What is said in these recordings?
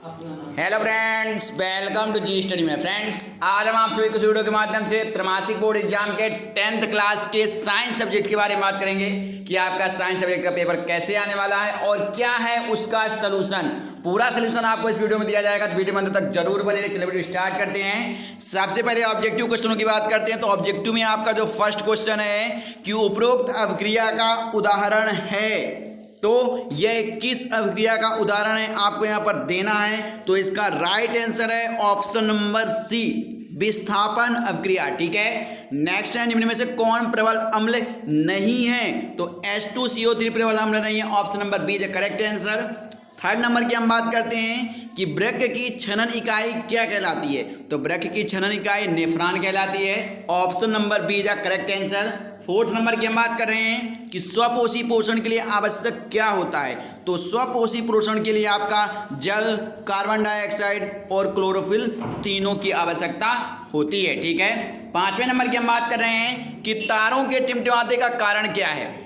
Hello friends, welcome to G study में। Friends, आज हम आप सभी को इस वीडियो के माध्यम से त्रैमासिक बोर्ड एग्जाम के 10th क्लास के साइंस सब्जेक्ट के बारे में बात करेंगे कि आपका साइंस सब्जेक्ट का पेपर कैसे आने वाला है और क्या है उसका सलूशन। पूरा सलूशन आपको इस वीडियो में दिया जाएगा, तो वीडियो में अंत तक जरूर बने रहिए। चलिए वीडियो स्टार्ट करते हैं। सबसे पहले ऑब्जेक्टिव क्वेश्चनों की बात करते हैं। तो ऑब्जेक्टिव में आपका जो फर्स्ट क्वेश्चन है कि उपरोक्त अभिक्रिया का उदाहरण है, तो यह किस अभिक्रिया का उदाहरण है आपको यहां पर देना है। तो इसका राइट आंसर है ऑप्शन नंबर सी, विस्थापन अभिक्रिया। ठीक है, नेक्स्ट है निम्न में से कौन प्रबल अम्ल नहीं है। तो H2CO3 प्रबल अम्ल नहीं है, option number B is correct answer. Third number की हम बात करते हैं कि वृक्क की छनन इकाई क्या कहलाती है। तो वृक्क की छनन इकाई नेफ्रॉन कहलाती है, option number B is correct answer. Fourth number की हम बात कर रहे हैं कि स्वपोषी पोषण के लिए आवश्यक क्या होता है। तो स्वपोषी पोषण के लिए आपका जल, कार्बन डाइऑक्साइड और क्लोरोफिल तीनों की आवश्यकता होती है। ठीक है, पांचवें नंबर की हम बात कर रहे हैं कि तारों के टिमटिमाने का कारण क्या है।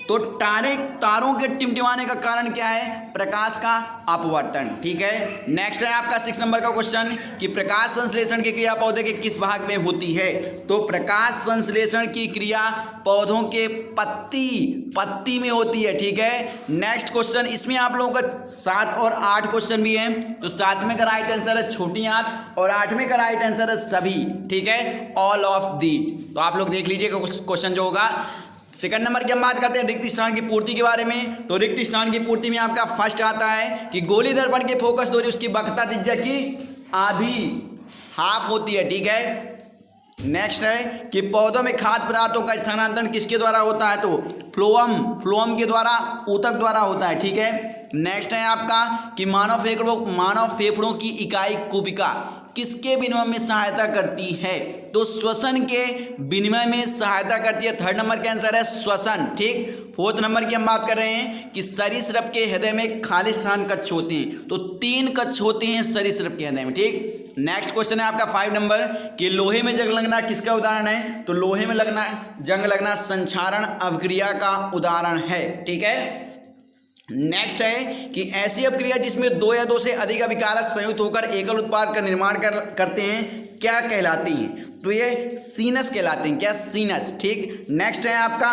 तो तारों के टिमटिमाने का कारण क्या है, प्रकाश का अपवर्तन। ठीक है, नेक्स्ट है आपका 6 नंबर का क्वेश्चन कि प्रकाश संश्लेषण की क्रिया पौधे के किस भाग में होती है। तो प्रकाश संश्लेषण की क्रिया पौधों के पत्ती में होती है। ठीक है, नेक्स्ट क्वेश्चन, इसमें आप लोगों का 7 और 8 क्वेश्चन भी है। तो 7वें का राइट आंसर है छोटी आंत और 8वें का राइट आंसर है सभी। ठीक है, ऑल ऑफ दीज। तो आप लोग देख लीजिएगा क्वेश्चन जो होगा। सेकंड नंबर की हम बात करते हैं रिक्त स्थान की पूर्ति के बारे में। तो रिक्त स्थान की पूर्ति में आपका फर्स्ट आता है कि गोली दर्पण के फोकस दूरी उसकी वक्रता त्रिज्या की आधी, हाफ होती है। ठीक है, नेक्स्ट है कि पौधों में खाद्य पदार्थों का स्थानांतरण किसके द्वारा होता है। तो फ्लोएम के द्वारा, ऊतक द्वारा होता है। ठीक है, नेक्स्ट है आपका कि मानव फेफड़ों की इकाई कुबिका किसके विनिमय में सहायता करती है। तो श्वसन के विनिमय में सहायता करती है। थर्ड नंबर का आंसर है श्वसन। ठीक, फोर्थ नंबर की हम बात कर रहे हैं कि सरीसृप के हृदय में खाली स्थान कक्ष होते हैं। तो 3 कक्ष होते हैं सरीसृप के हृदय में। ठीक, नेक्स्ट क्वेश्चन है आपका 5 नंबर कि लोहे में जंग लगना किसका उदाहरण है। तो लोहे में जंग लगना संक्षारण अभिक्रिया का उदाहरण है। ठीक है, नेक्स्ट है कि ऐसी अभिक्रिया जिसमें 2 या 2 से अधिक अभिकारक संयुक्त होकर एकल उत्पाद का निर्माण करते हैं क्या कहलाती हैं। तो ये सीनस कहलाते हैं। क्या, सीनस। ठीक, नेक्स्ट है आपका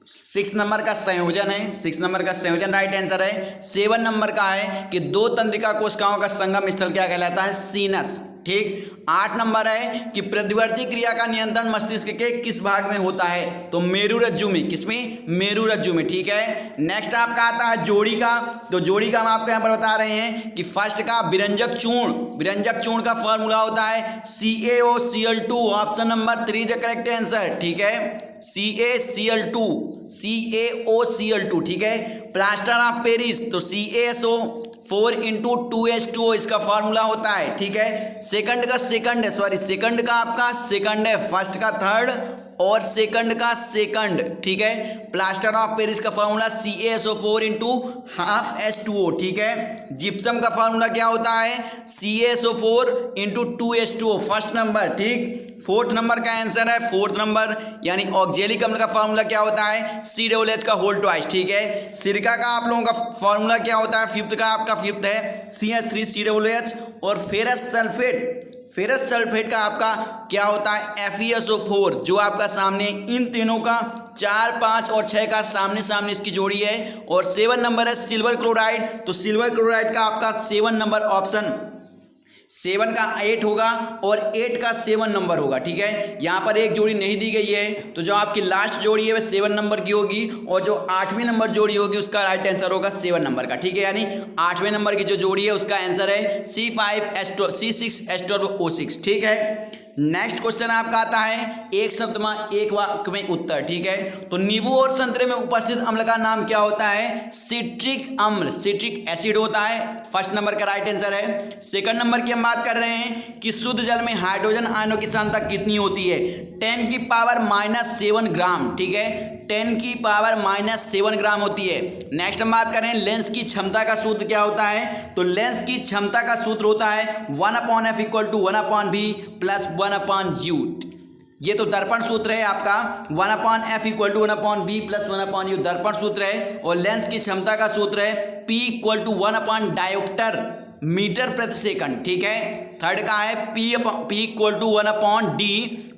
6 नंबर का संयोजन है। 6 नंबर का संयोजन राइट आंसर है। 7 नंबर का है कि 2 तंत्रिका कोशिकाओं का संगम स्थल क्या कहलाता है, सीनस। ठीक, 8 नंबर है कि प्रतिवर्ती क्रिया का नियंत्रण मस्तिष्क के किस भाग में होता है। तो मेरुरज्जु में। किसमें, मेरुरज्जु में। ठीक है, नेक्स्ट आपका आता है जोड़ी का। तो जोड़ी का हम आपको यहाँ पर बता रहे हैं कि फर्स्ट का विरंजक चूर्ण का फॉर्मूला होता है CaOCl2, option number 3 is correct answer. ठीक है, CaOCl2। ठीक है, प्लास्टर ऑफ पेरिस तो CaSO4 × 2H2O इसका फॉर्मूला होता है। ठीक है, सेकंड का आपका सेकंड है, फर्स्ट का थर्ड और सेकंड का सेकंड। ठीक है, प्लास्टर ऑफ पेरिस का फॉर्मूला CaSO4 × ½ H2O। ठीक है, जिप्सम का फॉर्मूला क्या होता है, CaSO4 × 2H2O, फर्स्ट नंबर। ठीक, फोर्थ नंबर का आंसर है, फोर्थ नंबर यानी ऑक्जेलिक अम्ल का फॉर्मूला क्या होता है, COOH का होल ट्वाइस। ठीक है, सिरका का आप लोगों का फॉर्मूला क्या होता है, फिफ्थ का आपका फिफ्थ है CH3COOH। और फेरस सल्फेट का आपका क्या होता है, FeSO4, जो आपका सामने इन तीनों का 4, 5 और 6 का सामने इसकी जोड़ी है। और 7 नंबर है सिल्वर क्लोराइड। तो सिल्वर क्लोराइड का आपका 7 नंबर ऑप्शन 7 का 8 होगा और 8 का 7 नंबर होगा। ठीक है, यहाँ पर एक जोड़ी नहीं दी गई है, तो जो आपकी लास्ट जोड़ी है वह 7 नंबर की होगी और जो 8वीं नंबर जोड़ी होगी उसका राइट आंसर होगा 7 नंबर का। ठीक है, यानी 8वें नंबर की जो जोड़ी है उसका आंसर है C6H12O6। ठीक है, नेक्स्ट क्वेश्चन आपका आता है एक शब्द में एक वाक्य में उत्तर। ठीक है, तो नींबू और संतरे में उपस्थित अम्ल का नाम क्या होता है, सिट्रिक अम्ल, सिट्रिक एसिड होता है। फर्स्ट नंबर का राइट आंसर है। सेकंड नंबर की हम बात कर रहे हैं कि शुद्ध जल में हाइड्रोजन आयनों की सांद्रता कितनी होती है, 10⁻⁷ ग्राम। ठीक है, 10⁻⁷ ग्राम होती है। नेक्स्ट हम बात करें लेंस की क्षमता का सूत्र क्या होता है। तो लेंस की क्षमता का सूत्र होता है 1/f = 1/v + 1/u। ये तो दर्पण सूत्र है आपका 1/f = 1/b + 1/u दर्पण सूत्र है। और लेंस की क्षमता का सूत्र है P = 1 डायोप्टर मीटर प्रति सेकंड। ठीक है, थर्ड का है P = 1/d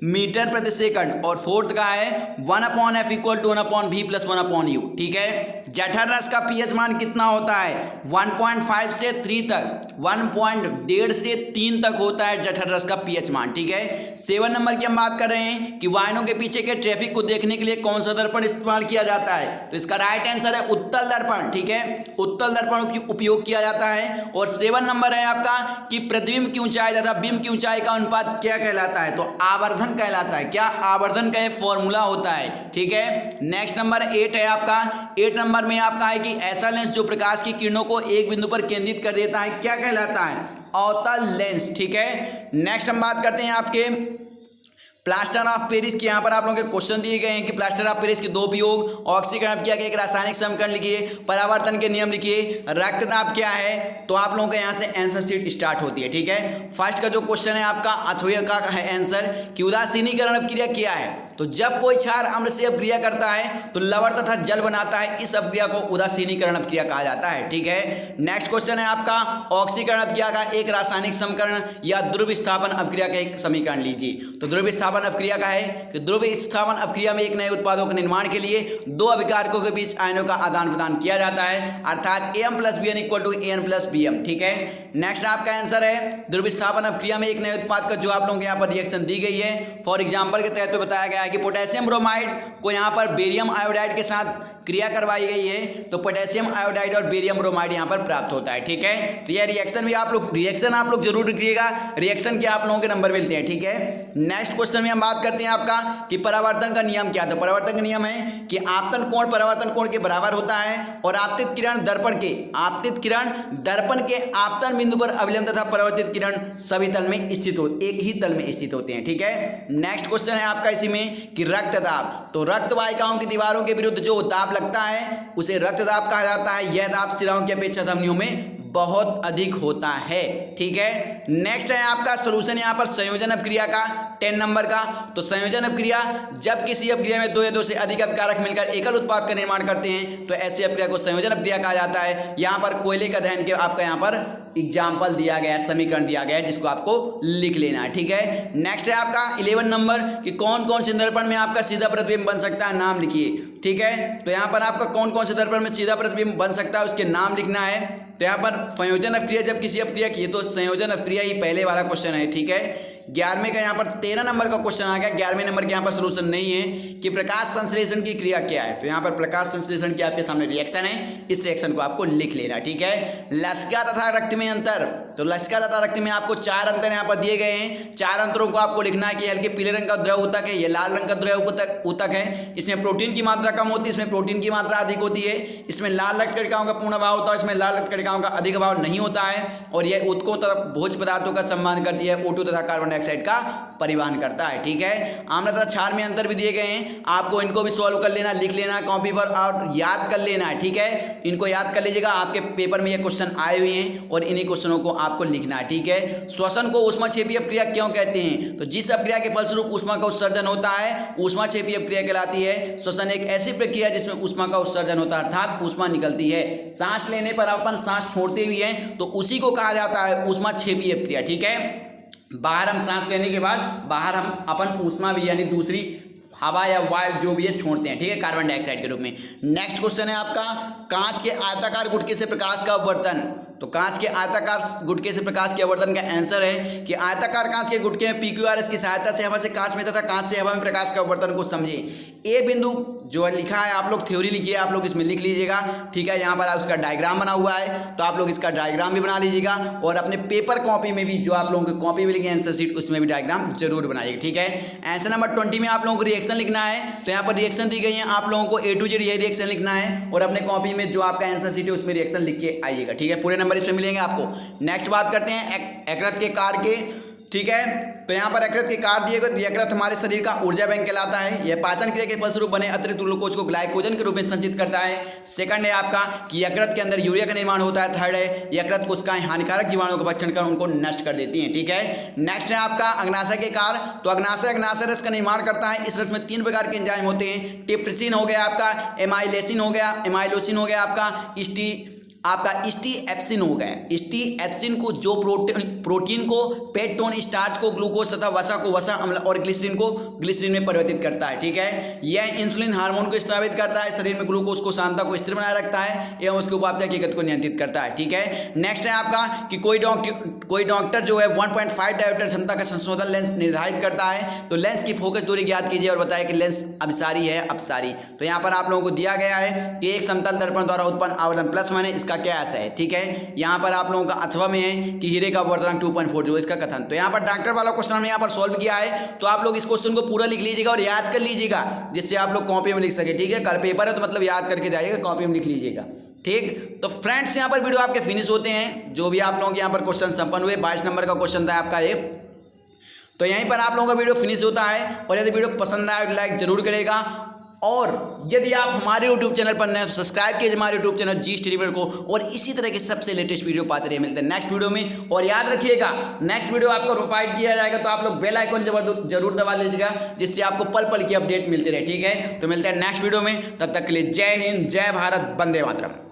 मीटर प्रति सेकंड। और फोर्थ का है 1/f = 1/b + 1/u। ठीक है, जठर रस का pH मान कितना होता है? 1.5 से 3 तक, 1.5 से 3 तक होता है जठर रस का pH मान। ठीक है, 7 नंबर की हम बात कर रहे हैं कि वाहनों के पीछे के ट्रैफिक को देखने के लिए कौन सा दर्पण इस्तेमाल किया जाता है? तो इसका राइट आंसर है उत्तल दर्पण। ठीक है, उत्तल दर्पण उपयोग किया जाता है। और 7 नंबर है आपका कि प्रतिबिंब की ऊंचाई तथा बिंब की ऊंचाई का अनुपात क्या कहलाता है? तो आवर्धन कहलाता है। क्या? आवर्धन का एक फॉर्मूला होता है। ठीक है, नेक्स्ट नंबर 8 है आपका। 8 नंबर में आपका है कि ऐसा लेंस जो प्रकाश की किरणों को एक बिंदु पर केंद्रित कर देता है क्या कहलाता है? अवतल लेंस। ठीक है, नेक्स्ट हम बात करते हैं आपके प्लास्टर ऑफ पेरिस की। यहाँ पर आप लोगों के क्वेश्चन दिए गए हैं कि प्लास्टर ऑफ पेरिस के 2 उपयोग, ऑक्सीकरण किया गया, एक रासायनिक समीकरण लिखिए, परावर्तन के नियम लिखिए, रक्तदाब क्या है। तो आप लोगों के यहाँ से आंसर शीट स्टार्ट होती है। ठीक है, फर्स्ट का जो क्वेश्चन है आपका अथवा का है आंसर कि उदासीनीकरण अपक्रिया क्या है? तो जब कोई क्षार अम्ल से अपक्रिया करता है तो लवण तथा जल बनाता है, इस अपक्रिया को उदासीनीकरण अपक्रिया कहा जाता है। ठीक है, नेक्स्ट क्वेश्चन है आपका ऑक्सीकरण अपक्रिया का एक रासायनिक समीकरण या ध्रुव स्थापन अपक्रिया का एक समीकरण लीजिए। तो ध्रुव स्थापन अपक्रिया का है कि ध्रुव स्थापन अपक्रिया में एक नए उत्पादों के निर्माण के लिए 2 अभिकारकों के बीच आयनों का आदान प्रदान किया जाता है, अर्थात Am + Bn = An + Bm। ठीक है, नेक्स्ट आपका आंसर है ध्रुव स्थापन अपक्रिया में एक नए उत्पाद का जो आप लोगों के यहाँ पर रिएक्शन दी गई है। फॉर एग्जाम्पल के तहत पे बताया गया है कि पोटेशियम ब्रोमाइड को यहाँ पर बेरियम आयोडाइड के साथ क्रिया करवाई गई है, तो पोटेशियम आयोडाइड और बेरियम ब्रोमाइड यहाँ पर प्राप्त होता है। ठीक है, तो यह रिएक्शन भी आप लोग जरूर लिखिएगा, रिएक्शन के आप लोगों के नंबर मिलते हैं। ठीक है, नेक्स्ट क्वेश्चन में हम बात करते हैं आपका कि परावर्तन का नियम क्या था। परावर्तन का नियम है कि आपतन कोण परावर्तन कोण के बराबर होता है और आपतित किरण दर्पण के आपतन बिंदु पर अभिलंब तथा परावर्तित किरण सभी तल में स्थित हो एक ही तल में स्थित होते हैं। ठीक है, नेक्स्ट क्वेश्चन है आपका इसी में कि रक्तदाब। तो रक्त वाहिकाओं की दीवारों के विरुद्ध जो दाब लगता है उसे रक्तदाब कहा जाता है। यह दाब सिराओं की अपेक्षा धमनियों में बहुत अधिक होता है। ठीक है, नेक्स्ट है आपका सॉल्यूशन यहाँ पर संयोजन अपक्रिया का 10 नंबर का। तो संयोजन अपक्रिया जब किसी अपक्रिया में 2 या 2 से अधिक अपकारक मिलकर एकल उत्पाद का निर्माण करते हैं तो ऐसी अपक्रिया को संयोजन अपक्रिया कहा जाता है। यहाँ पर कोयले का दहन के आपका यहाँ पर एग्जाम्पल दिया गया है, समीकरण दिया गया है, जिसको आपको लिख लेना है। ठीक है, नेक्स्ट है आपका 11 नंबर कि कौन कौन से दर्पण में आपका सीधा प्रतिबिंब बन सकता है, नाम लिखिए। ठीक है, तो यहाँ पर आपका कौन कौन से दर्पण में सीधा प्रतिबिंब बन सकता है उसके नाम लिखना है। तो यहाँ पर संयोजन अपक्रिया जब किसी अपक्रिया की तो संयोजन अपक्रिया ही पहले वाला क्वेश्चन है। ठीक है, 11वें का यहाँ पर 13 नंबर का क्वेश्चन आ गया। 11वें नंबर के यहाँ पर सलूशन नहीं है कि प्रकाश संश्लेषण की क्रिया क्या है। तो यहाँ पर प्रकाश संश्लेषण की आपके सामने रिएक्शन है, इस रिएक्शन को आपको लिख लेना। ठीक है, लसिका तथा रक्त में अंतर। तो लसिका तथा रक्त में आपको 4 अंतर यहाँ पर दिए गए हैं। 4 अंतरों को आपको लिखना है कि हल्के पीले रंग का द्रव ऊतक है, ये लाल रंग का द्रव ऊतक है। इसमें प्रोटीन की मात्रा कम होती है, इसमें प्रोटीन की मात्रा अधिक होती है। इसमें लाल रक्त कणिकाओं का पूर्ण अभाव होता है, इसमें लाल रक्त कणिकाओं का अधिक अभाव नहीं होता है। और यह ऊतकों तथा भोज्य पदार्थों का सम्मान करती है, O2 तथा कार्बन डाइऑक्साइड का परिवहन करता है। ठीक है, आम्ल तथा क्षार में अंतर भी दिए गए हैं, आपको इनको भी सॉल्व कर लेना, लिख लेना कॉपी पर और याद कर लेना है। ठीक है, इनको याद कर लीजिएगा, आपके पेपर में ये क्वेश्चन आए हुए हैं और इन्हीं क्वेश्चनों को आपको लिखना है। ठीक है, श्वसन को ऊष्माक्षेपी अपक्रिया क्यों कहते हैं? तो जिस अपक्रिया के फलस्वरूप ऊष्मा का उत्सर्जन होता है ऊष्माक्षेपी अपक्रिया कहलाती है। श्वसन एक ऐसी प्रक्रिया जिसमें ऊष्मा का उत्सर्जन होता है, अर्थात ऊष्मा निकलती है। सांस लेने पर अपन सांस छोड़ते हुए हैं तो उसी को कहा जाता है ऊष्माक्षेपी अपक्रिया। ठीक है, बाहर हम सांस लेने के बाद बाहर हम अपन ऊष्मा भी यानी दूसरी हवा या वायु जो भी है छोड़ते हैं। ठीक है, कार्बन डाइऑक्साइड के रूप में। नेक्स्ट क्वेश्चन है आपका कांच के आयताकार गुटके से प्रकाश का अपवर्तन। तो कांच के आयताकार गुटके से प्रकाश के अपवर्तन का आंसर है कि आयताकार कांच के गुटके में PQRS की सहायता से हवा से कांच में तथा कांच से हवा में प्रकाश का अपवर्तन को समझे। ए बिंदु जो लिखा है आप लोग थ्योरी लिखिए, आप लोग इसमें लिख लीजिएगा। ठीक है, यहाँ पर उसका डायग्राम बना हुआ है तो आप लोग इसका डायग्राम भी बना लीजिएगा और अपने पेपर कॉपी में भी जो आप लोगों की कॉपी मिलेगी आंसर शीट उसमें भी डायग्राम जरूर बनाइएगा। ठीक है, आंसर नंबर 20 में आप लोगों को रिएक्शन लिखना है। तो यहाँ पर रिएक्शन दी गई है, आप लोगों को A to Z ये रिएक्शन लिखना है और अपने कॉपी में जो आपका आंसर शीट है उसमें रिएक्शन लिख के आइएगा। ठीक है, पूरे नंबर इसमें मिलेंगे आपको। नेक्स्ट बात करते हैं एकरत के कार्य के ठीक है। तो यहाँ पर यकृत के कार्य दिए गए। यकृत हमारे शरीर का ऊर्जा बैंक कहलाता है। यह पाचन क्रिया के फलस्वरूप बने अतिरिक्त ग्लूकोज को ग्लाइकोजन के रूप में संचित करता है। सेकंड है आपका कि यकृत के अंदर यूरिया का निर्माण होता है। थर्ड है यकृत कोशिकाएं हानिकारक जीवाणुओं का भक्षण कर उनको नष्ट कर देती हैं, ठीक है। नेक्स्ट है आपका अग्नाशय के कार्य। तो अग्नाशय रस का निर्माण करता है। इस रस में 3 प्रकार के एंजाइम होते हैं। टिप्सिन हो गया आपका, एमाइलोसिन हो गया आपका स्टीएप्सिन हो गया। स्टीएप्सिन को जो प्रोटीन को पेट टोन स्टार्च को ग्लूकोज तथा वसा अम्ल और ग्लिसरीन में परिवर्तित करता है, ठीक है। यह इंसुलिन हार्मोन को स्रावित करता है, शरीर में ग्लूकोज को सांद्रता को स्थिर बनाए रखता है एवं उसके उपापचय की गति को नियंत्रित करता है, ठीक है। नेक्स्ट है आपका कि कोई डॉक्टर जो है 1.5 डायोप्टर क्षमता का संशोधन लेंस निर्धारित करता है। तो लेंस की फोकस दूरी ज्ञात कीजिए और बताएं कि लेंस अभिसारी है अपसारी। तो यहाँ पर आप लोगों को दिया गया है कि एक समतल दर्पण द्वारा उत्पन्न आवर्धन +1 है, इसका क्या ऐसा है, ठीक है। यहाँ पर आप लोगों का अथवा में है कि हीरे का वर्तमान 2.40 इसका कथन। तो यहाँ पर डॉक्टर वाला क्वेश्चन हमने यहाँ पर सॉल्व किया है। तो आप लोग इस क्वेश्चन को पूरा लिख लीजिएगा और याद कर लीजिएगा, जिससे आप लोग कॉपी में लिख सके, ठीक है। कल पेपर है तो मतलब याद करके जाइएगा, कॉपी में लिख लीजिएगा, ठीक। तो फ्रेंड्स यहाँ पर वीडियो आपके फिनिश होते हैं। जो भी आप लोगों के यहाँ पर क्वेश्चन संपन्न हुए, 22 नंबर का क्वेश्चन था आपका ये। तो यहीं पर आप लोगों का वीडियो फिनिश होता है। और यदि वीडियो पसंद आए तो लाइक जरूर करेगा। और यदि आप हमारे YouTube चैनल पर नए सब्सक्राइब कीजिए हमारे YouTube चैनल जी स्टडी को, और इसी तरह के सबसे लेटेस्ट वीडियो पाते रहे। मिलते हैं नेक्स्ट वीडियो में। और याद रखिएगा नेक्स्ट वीडियो आपको प्रोवाइड किया जाएगा, तो आप लोग बेल आइकन जरूर दबा लीजिएगा, जिससे आपको पल पल की अपडेट मिलती रहे, ठीक है। तो मिलते हैं नेक्स्ट वीडियो में, तब तक के लिए जय हिंद, जय भारत, वंदे मातरम।